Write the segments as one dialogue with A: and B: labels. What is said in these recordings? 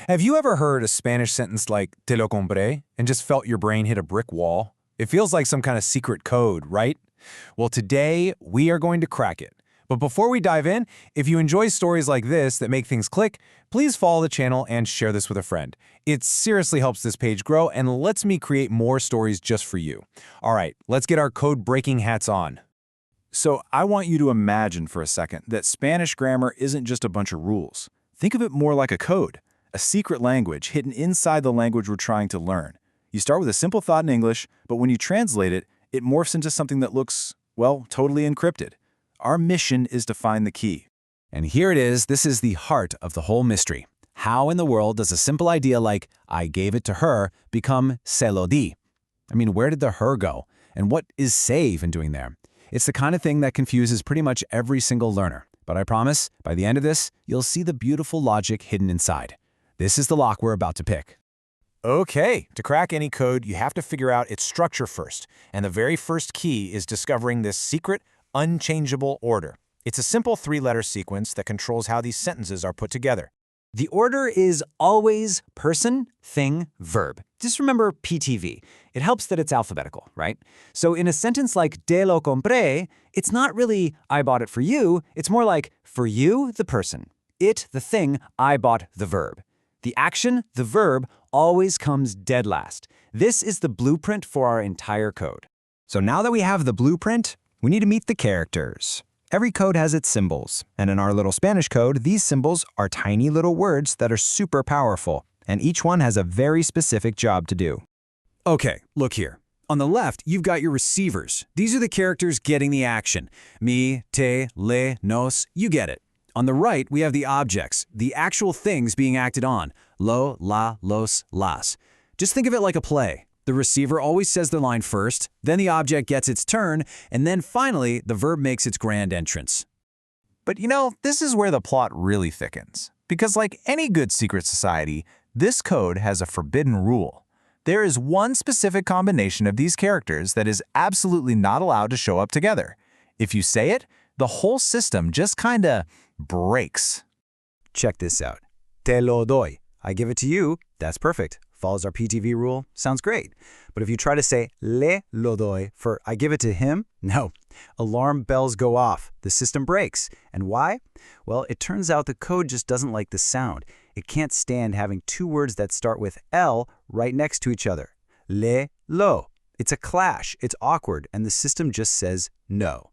A: Have you ever heard a Spanish sentence like te lo compré and just felt your brain hit a brick wall? It feels like some kind of secret code, right? Well, today we are going to crack it. But before we dive in, if you enjoy stories like this that make things click, please follow the channel and share this with a friend. It seriously helps this page grow and lets me create more stories just for you. All right, let's get our code-breaking hats on.
B: So I want you to imagine for a second that Spanish grammar isn't just a bunch of rules. Think of it more like a code, a secret language hidden inside the language we're trying to learn. You start with a simple thought in English, but when you translate it, it morphs into something that looks, well, totally encrypted. Our mission is to find the key.
A: And here it is. This is the heart of the whole mystery. How in the world does a simple idea like, I gave it to her, become se lo di? I mean, where did the her go? And what is se even doing there? It's the kind of thing that confuses pretty much every single learner. But I promise, by the end of this, you'll see the beautiful logic hidden inside. This is the lock we're about to pick. Okay, to crack any code, you have to figure out its structure first. And the very first key is discovering this secret, unchangeable order. It's a simple three-letter sequence that controls how these sentences are put together.
C: The order is always person, thing, verb. Just remember PTV. It helps that it's alphabetical, right? So in a sentence like te lo compré, it's not really I bought it for you, it's more like for you, the person. It, the thing, I bought the verb. The action, the verb, always comes dead last. This is the blueprint for our entire code.
D: So now that we have the blueprint, we need to meet the characters. Every code has its symbols, and in our little Spanish code, these symbols are tiny little words that are super powerful, and each one has a very specific job to do.
A: Okay, look here. On the left, you've got your receivers. These are the characters getting the action. Me, te, le, nos, you get it. On the right, we have the objects, the actual things being acted on. Lo, la, los, las. Just think of it like a play. The receiver always says the line first, then the object gets its turn, and then finally, the verb makes its grand entrance.
B: But you know, this is where the plot really thickens. Because like any good secret society, this code has a forbidden rule. There is one specific combination of these characters that is absolutely not allowed to show up together. If you say it, the whole system just kinda breaks.
D: Check this out. Te lo doy. I give it to you. That's perfect. Follows our PTV rule. Sounds great. But if you try to say le lo doy for I give it to him, no. Alarm bells go off. The system breaks. And why? Well, it turns out the code just doesn't like the sound. It can't stand having two words that start with L right next to each other. Le, lo. It's a clash. It's awkward. And the system just says no.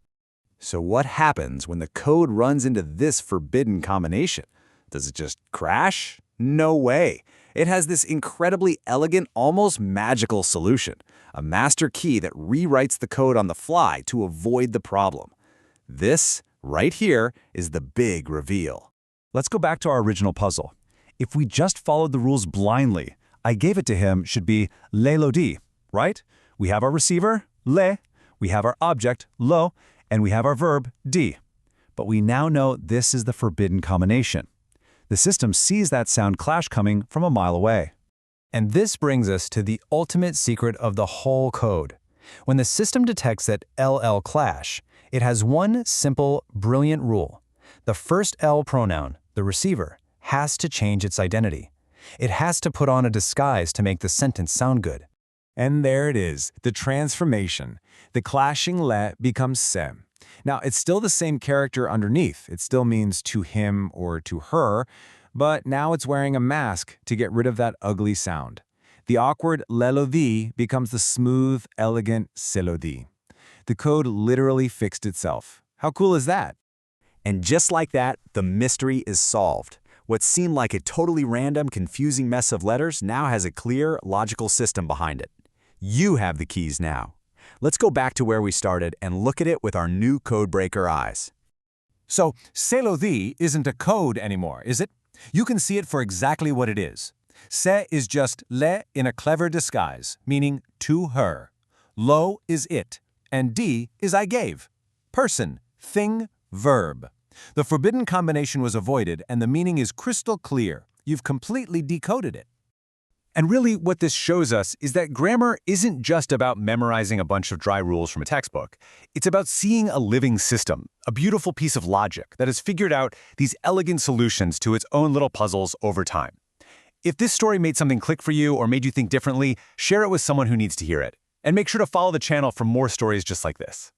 B: So what happens when the code runs into this forbidden combination? Does it just crash? No way. It has this incredibly elegant, almost magical solution, a master key that rewrites the code on the fly to avoid the problem. This, right here, is the big reveal.
E: Let's go back to our original puzzle. If we just followed the rules blindly, I gave it to him should be le lo di, right? We have our receiver, le, we have our object, lo, and we have our verb, di. But we now know this is the forbidden combination. The system sees that sound clash coming from a mile away.
A: And this brings us to the ultimate secret of the whole code. When the system detects that LL clash, it has one simple, brilliant rule. The first L pronoun, the receiver, has to change its identity. It has to put on a disguise to make the sentence sound good. And there it is, the transformation. The clashing le becomes se. Now, it's still the same character underneath. It still means to him or to her, but now it's wearing a mask to get rid of that ugly sound. The awkward le lo di becomes the smooth, elegant se lo di. The code literally fixed itself. How cool is that?
C: And just like that, the mystery is solved. What seemed like a totally random, confusing mess of letters now has a clear, logical system behind it. You have the keys now. Let's go back to where we started and look at it with our new codebreaker eyes.
A: So, se lo di isn't a code anymore, is it? You can see it for exactly what it is. Se is just le in a clever disguise, meaning to her. Lo is it, and di is I gave. Person, thing, verb. The forbidden combination was avoided, and the meaning is crystal clear. You've completely decoded it.
E: And really, what this shows us is that grammar isn't just about memorizing a bunch of dry rules from a textbook. It's about seeing a living system, a beautiful piece of logic that has figured out these elegant solutions to its own little puzzles over time.
A: If this story made something click for you or made you think differently, share it with someone who needs to hear it. And make sure to follow the channel for more stories just like this.